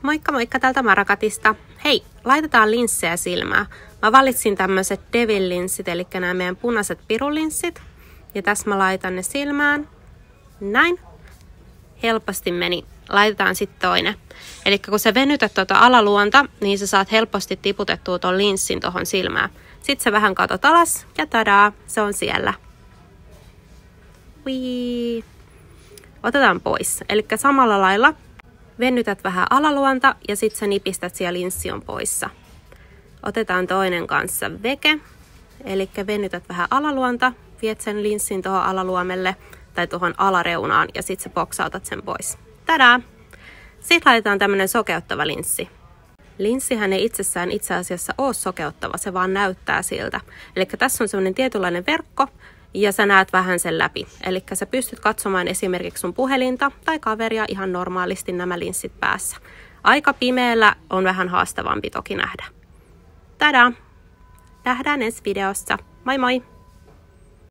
Moikka moikka täältä Marakatista. Hei, laitetaan linssejä silmään. Mä valitsin tämmöiset Devil-linssit, eli nämä meidän punaiset pirulinssit. Ja tässä mä laitan ne silmään. Näin. Helposti meni. Laitetaan sitten toinen. Eli kun sä venytät tuota alaluonta, niin sä saat helposti tiputettua ton linssin tohon silmään. Sitten sä vähän katot alas ja tadaa, se on siellä. Wii. Otetaan pois. Eli samalla lailla venytät vähän alaluonta ja sitten sä nipistät siellä linssi on poissa. Otetaan toinen kanssa veke. Eli venytät vähän alaluonta, viet sen linssin tuohon alaluomelle tai tuohon alareunaan ja sitten sä boksautat sen pois. Tadaa! Sitten laitetaan tämmönen sokeuttava linssi. Linssihän ei itsessään itse asiassa ole sokeuttava, se vaan näyttää siltä. Eli tässä on semmoinen tietynlainen verkko ja sä näet vähän sen läpi. Eli sä pystyt katsomaan esimerkiksi sun puhelinta tai kaveria ihan normaalisti nämä linssit päässä. Aika pimeällä on vähän haastavampi toki nähdä. Tadaa! Nähdään ensi videossa. Moi moi!